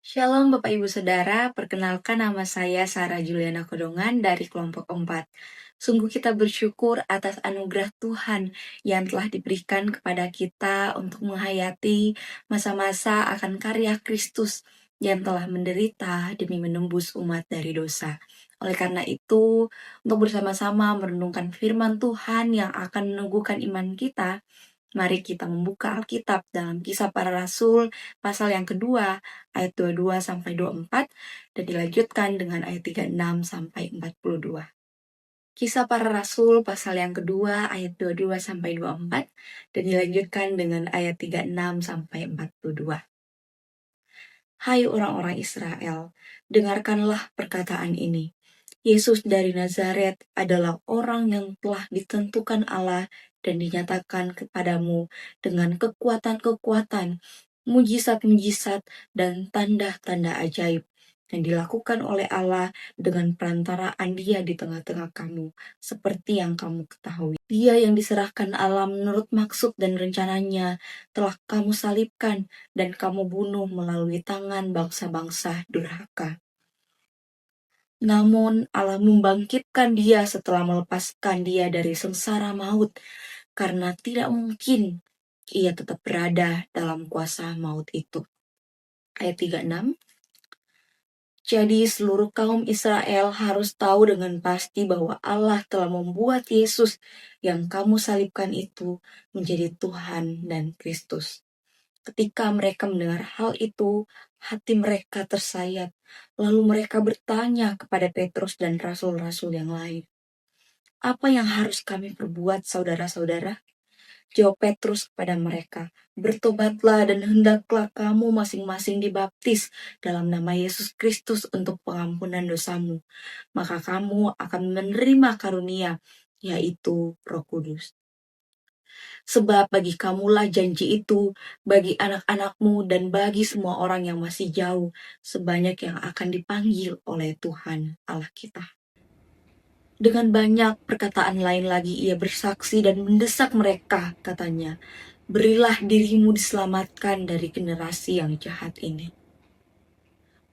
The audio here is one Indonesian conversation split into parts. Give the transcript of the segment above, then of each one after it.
Shalom Bapak Ibu Saudara, perkenalkan nama saya Sarah Juliana Kodongan dari kelompok 4. Sungguh kita bersyukur atas anugerah Tuhan yang telah diberikan kepada kita untuk menghayati masa-masa akan karya Kristus yang telah menderita demi menembus umat dari dosa. Oleh karena itu, untuk bersama-sama merenungkan firman Tuhan yang akan meneguhkan iman kita, mari kita membuka Alkitab dalam Kisah Para Rasul pasal yang kedua ayat 22 sampai 24 dan dilanjutkan dengan ayat 36 sampai 42. Kisah Para Rasul pasal yang kedua ayat 22 sampai 24 dan dilanjutkan dengan ayat 36 sampai 42. Hai orang-orang Israel, dengarkanlah perkataan ini. Yesus dari Nazaret adalah orang yang telah ditentukan Allah dan dinyatakan kepadamu dengan kekuatan-kekuatan, mujizat-mujizat, dan tanda-tanda ajaib yang dilakukan oleh Allah dengan perantaraan Dia di tengah-tengah kamu, seperti yang kamu ketahui. Dia yang diserahkan Allah menurut maksud dan rencananya telah kamu salibkan dan kamu bunuh melalui tangan bangsa-bangsa durhaka. Namun Allah membangkitkan dia setelah melepaskan dia dari sengsara maut, karena tidak mungkin ia tetap berada dalam kuasa maut itu. Ayat 36. Jadi seluruh kaum Israel harus tahu dengan pasti bahwa Allah telah membuat Yesus yang kamu salibkan itu menjadi Tuhan dan Kristus. Ketika mereka mendengar hal itu, hati mereka tersayat. Lalu mereka bertanya kepada Petrus dan rasul-rasul yang lain, "Apa yang harus kami perbuat, saudara-saudara?" Jawab Petrus kepada mereka, "Bertobatlah dan hendaklah kamu masing-masing dibaptis dalam nama Yesus Kristus untuk pengampunan dosamu. Maka kamu akan menerima karunia, yaitu Roh Kudus. Sebab bagi kamulah janji itu, bagi anak-anakmu dan bagi semua orang yang masih jauh, sebanyak yang akan dipanggil oleh Tuhan Allah kita." Dengan banyak perkataan lain lagi ia bersaksi dan mendesak mereka, katanya, "Berilah dirimu diselamatkan dari generasi yang jahat ini."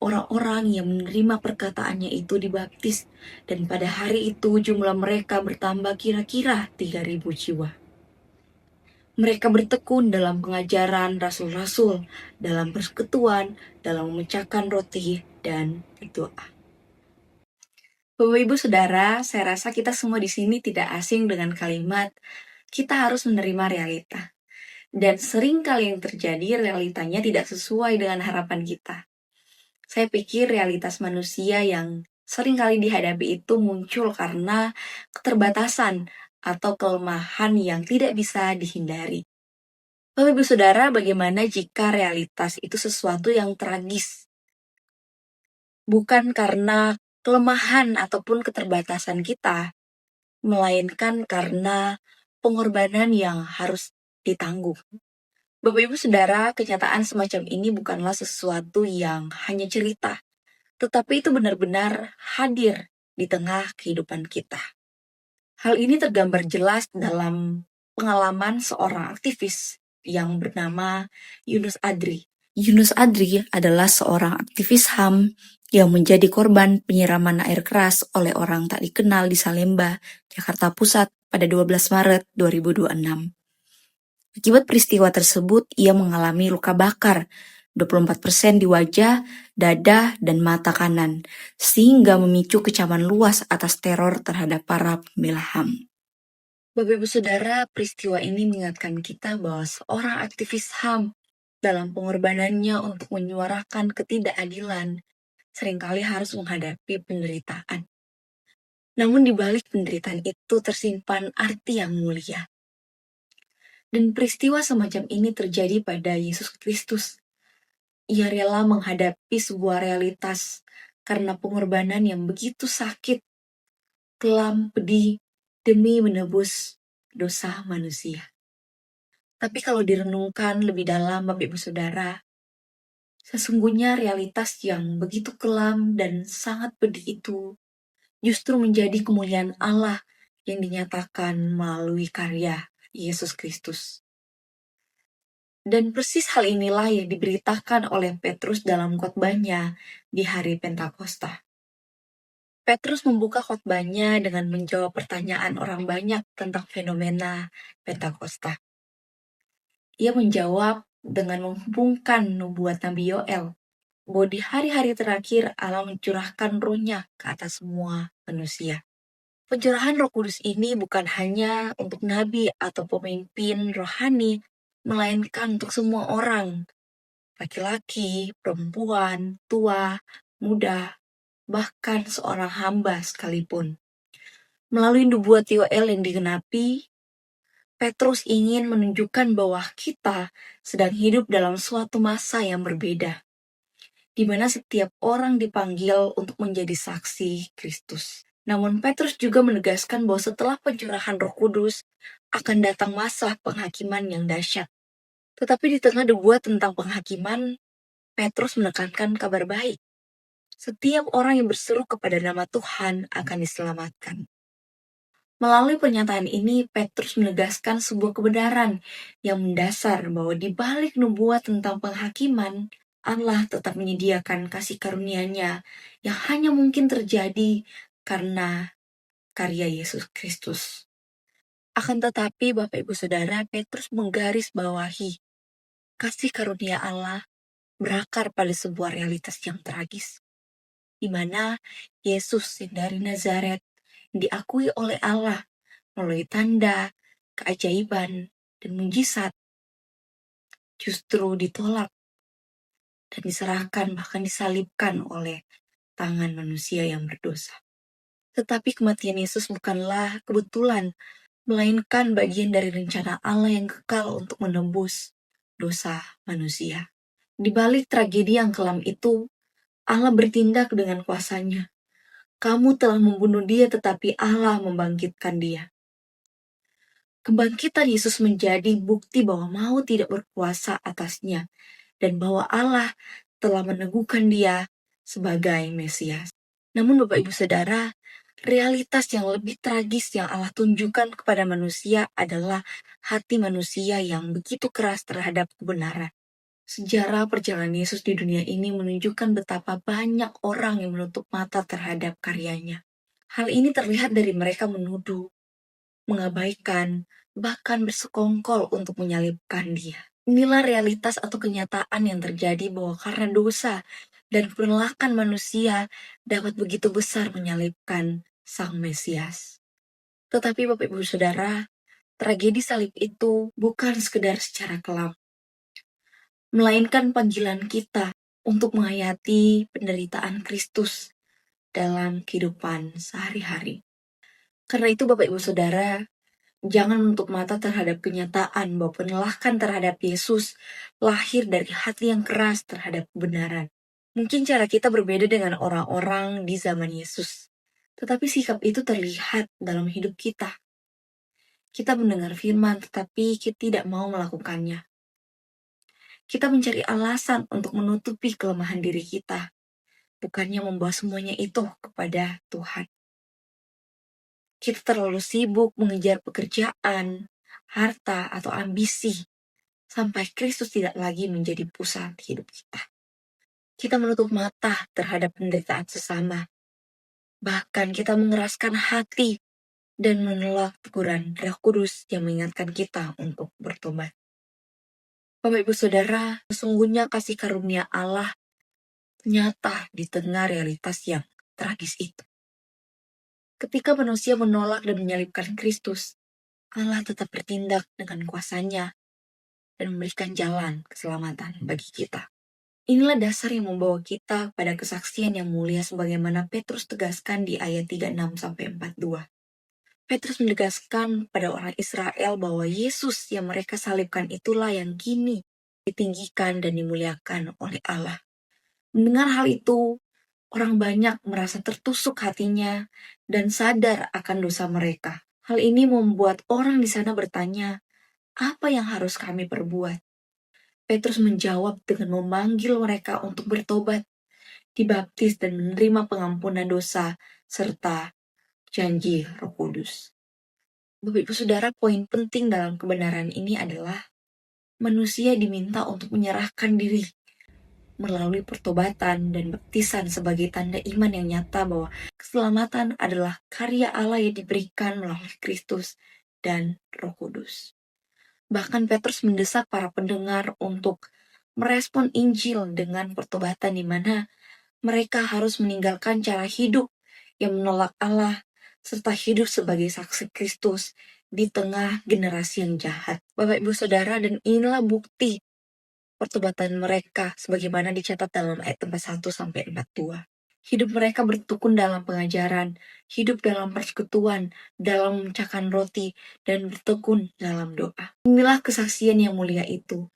Orang-orang yang menerima perkataannya itu dibaptis, dan pada hari itu jumlah mereka bertambah kira-kira 3.000 jiwa. Mereka bertekun dalam pengajaran rasul-rasul, dalam persekutuan, dalam memecahkan roti, dan berdoa. Bapak Ibu Saudara, saya rasa kita semua di sini tidak asing dengan kalimat kita harus menerima realita. Dan sering kali yang terjadi realitanya tidak sesuai dengan harapan kita. Saya pikir realitas manusia yang sering kali dihadapi itu muncul karena keterbatasan atau kelemahan yang tidak bisa dihindari. Bapak Ibu Saudara, bagaimana jika realitas itu sesuatu yang tragis? Bukan karena kelemahan ataupun keterbatasan kita, melainkan karena pengorbanan yang harus ditanggung. Bapak Ibu Saudara, kenyataan semacam ini bukanlah sesuatu yang hanya cerita, tetapi itu benar-benar hadir di tengah kehidupan kita. Hal ini tergambar jelas dalam pengalaman seorang aktivis yang bernama Yunus Adri. Yunus Adri adalah seorang aktivis HAM yang menjadi korban penyiraman air keras oleh orang tak dikenal di Salemba, Jakarta Pusat pada 12 Maret 2026. Akibat peristiwa tersebut, ia mengalami luka bakar 24% di wajah, dada, dan mata kanan, sehingga memicu kecaman luas atas teror terhadap para pembela HAM. Bapak Ibu Saudara, peristiwa ini mengingatkan kita bahwa seorang aktivis HAM dalam pengorbanannya untuk menyuarakan ketidakadilan seringkali harus menghadapi penderitaan. Namun di balik penderitaan itu tersimpan arti yang mulia. Dan peristiwa semacam ini terjadi pada Yesus Kristus. Ia rela menghadapi sebuah realitas karena pengorbanan yang begitu sakit, kelam, pedih, demi menebus dosa manusia. Tapi kalau direnungkan lebih dalam, Bapak Ibu Saudara, sesungguhnya realitas yang begitu kelam dan sangat pedih itu justru menjadi kemuliaan Allah yang dinyatakan melalui karya Yesus Kristus. Dan persis hal inilah yang diberitakan oleh Petrus dalam khotbahnya di hari Pentakosta. Petrus membuka khotbahnya dengan menjawab pertanyaan orang banyak tentang fenomena Pentakosta. Ia menjawab dengan menghubungkan nubuat Nabi Yoel, bahwa di hari-hari terakhir Allah mencurahkan rohnya ke atas semua manusia. Pencurahan Roh Kudus ini bukan hanya untuk nabi atau pemimpin rohani, melainkan untuk semua orang, laki-laki, perempuan, tua, muda, bahkan seorang hamba sekalipun. Melalui nubuat Yoel yang digenapi, Petrus ingin menunjukkan bahwa kita sedang hidup dalam suatu masa yang berbeda, di mana setiap orang dipanggil untuk menjadi saksi Kristus. Namun Petrus juga menegaskan bahwa setelah pencurahan Roh Kudus akan datang masa penghakiman yang dahsyat. Tetapi di tengah debuan tentang penghakiman, Petrus menekankan kabar baik. Setiap orang yang berseru kepada nama Tuhan akan diselamatkan. Melalui pernyataan ini, Petrus menegaskan sebuah kebenaran yang mendasar bahwa di balik nubuat tentang penghakiman, Allah tetap menyediakan kasih karunia-Nya yang hanya mungkin terjadi karena karya Yesus Kristus. Akan tetapi, Bapak Ibu Saudara, Petrus menggarisbawahi kasih karunia Allah berakar pada sebuah realitas yang tragis, di mana Yesus yang dari Nazaret diakui oleh Allah melalui tanda, keajaiban, dan mujizat, justru ditolak dan diserahkan bahkan disalibkan oleh tangan manusia yang berdosa. Tetapi kematian Yesus bukanlah kebetulan, melainkan bagian dari rencana Allah yang kekal untuk menebus dosa manusia. Di balik tragedi yang kelam itu, Allah bertindak dengan kuasanya. Kamu telah membunuh dia, tetapi Allah membangkitkan dia. Kebangkitan Yesus menjadi bukti bahwa maut tidak berkuasa atasnya, dan bahwa Allah telah meneguhkan dia sebagai Mesias. Namun Bapak Ibu Saudara, realitas yang lebih tragis yang Allah tunjukkan kepada manusia adalah hati manusia yang begitu keras terhadap kebenaran. Sejarah perjalanan Yesus di dunia ini menunjukkan betapa banyak orang yang menutup mata terhadap karyanya. Hal ini terlihat dari mereka menuduh, mengabaikan, bahkan bersekongkol untuk menyalibkan dia. Inilah realitas atau kenyataan yang terjadi bahwa karena dosa dan penolakan manusia dapat begitu besar menyalibkan Sang Mesias. Tetapi Bapak Ibu Saudara, tragedi salib itu bukan sekedar secara kelam, melainkan panggilan kita untuk menghayati penderitaan Kristus dalam kehidupan sehari-hari. Karena itu Bapak Ibu Saudara, jangan menutup mata terhadap kenyataan bahwa penolakan terhadap Yesus lahir dari hati yang keras terhadap kebenaran. Mungkin cara kita berbeda dengan orang-orang di zaman Yesus, tetapi sikap itu terlihat dalam hidup kita. Kita mendengar firman, tetapi kita tidak mau melakukannya. Kita mencari alasan untuk menutupi kelemahan diri kita, bukannya membawa semuanya itu kepada Tuhan. Kita terlalu sibuk mengejar pekerjaan, harta, atau ambisi, sampai Kristus tidak lagi menjadi pusat hidup kita. Kita menutup mata terhadap penderitaan sesama. Bahkan kita mengeraskan hati dan menolak teguran Roh Kudus yang mengingatkan kita untuk bertobat. Bapak Ibu Saudara, sesungguhnya kasih karunia Allah nyata di tengah realitas yang tragis itu. Ketika manusia menolak dan menyalibkan Kristus, Allah tetap bertindak dengan kuasanya dan memberikan jalan keselamatan bagi kita. Inilah dasar yang membawa kita pada kesaksian yang mulia sebagaimana Petrus tegaskan di ayat 36-42. Petrus menegaskan pada orang Israel bahwa Yesus yang mereka salibkan itulah yang kini ditinggikan dan dimuliakan oleh Allah. Mendengar hal itu, orang banyak merasa tertusuk hatinya dan sadar akan dosa mereka. Hal ini membuat orang di sana bertanya, apa yang harus kami perbuat? Petrus menjawab dengan memanggil mereka untuk bertobat, dibaptis dan menerima pengampunan dosa, serta janji Roh Kudus. Bapak Ibu Saudara, poin penting dalam kebenaran ini adalah manusia diminta untuk menyerahkan diri melalui pertobatan dan baptisan sebagai tanda iman yang nyata bahwa keselamatan adalah karya Allah yang diberikan melalui Kristus dan Roh Kudus. Bahkan Petrus mendesak para pendengar untuk merespon Injil dengan pertobatan di mana mereka harus meninggalkan cara hidup yang menolak Allah serta hidup sebagai saksi Kristus di tengah generasi yang jahat. Bapak Ibu Saudara, dan inilah bukti pertobatan mereka sebagaimana dicatat dalam ayat 41 sampai 42. Hidup mereka bertekun dalam pengajaran, hidup dalam persekutuan, dalam memecahkan roti, dan bertekun dalam doa. Inilah kesaksian yang mulia itu.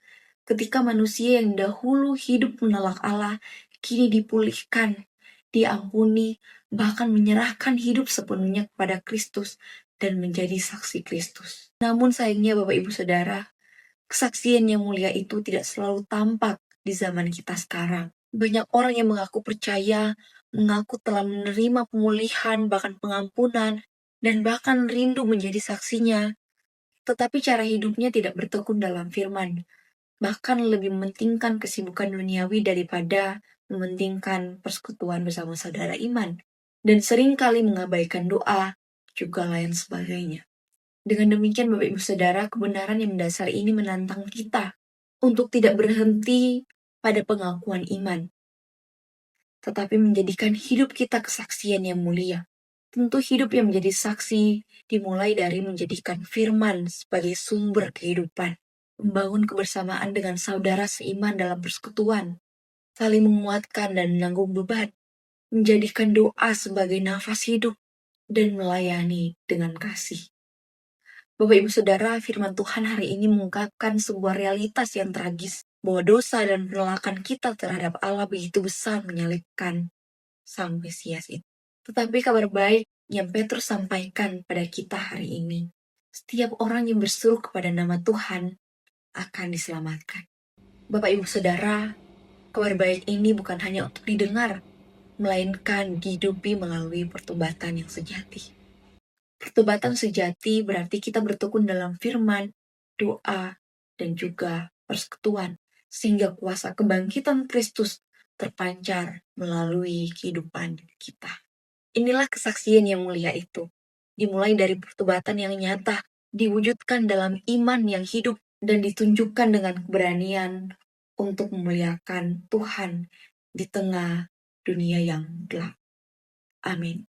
Ketika manusia yang dahulu hidup menolak Allah, kini dipulihkan, diampuni, bahkan menyerahkan hidup sepenuhnya kepada Kristus dan menjadi saksi Kristus. Namun sayangnya Bapak Ibu Saudara, kesaksian yang mulia itu tidak selalu tampak di zaman kita sekarang. Banyak orang yang mengaku percaya, mengaku telah menerima pemulihan, bahkan pengampunan, dan bahkan rindu menjadi saksinya. Tetapi cara hidupnya tidak bertekun dalam firman. Bahkan lebih mementingkan kesibukan duniawi daripada mementingkan persekutuan bersama saudara iman. Dan seringkali mengabaikan doa, juga lain sebagainya. Dengan demikian Bapak Ibu Saudara, kebenaran yang mendasar ini menantang kita untuk tidak berhenti pada pengakuan iman, tetapi menjadikan hidup kita kesaksian yang mulia. Tentu hidup yang menjadi saksi dimulai dari menjadikan firman sebagai sumber kehidupan, membangun kebersamaan dengan saudara seiman dalam persekutuan, saling menguatkan dan menanggung beban, menjadikan doa sebagai nafas hidup, dan melayani dengan kasih. Bapak Ibu Saudara, firman Tuhan hari ini mengungkapkan sebuah realitas yang tragis, bahwa dosa dan penolakan kita terhadap Allah begitu besar menyalibkan Sang Mesias itu. Tetapi kabar baik yang Petrus sampaikan pada kita hari ini, setiap orang yang berseru kepada nama Tuhan akan diselamatkan. Bapak Ibu Saudara, kabar baik ini bukan hanya untuk didengar, melainkan dihidupi melalui pertobatan yang sejati. Pertobatan sejati berarti kita bertekun dalam firman, doa, dan juga persekutuan, sehingga kuasa kebangkitan Kristus terpancar melalui kehidupan kita. Inilah kesaksian yang mulia itu, dimulai dari pertobatan yang nyata, diwujudkan dalam iman yang hidup, dan ditunjukkan dengan keberanian untuk memuliakan Tuhan di tengah dunia yang gelap. Amin.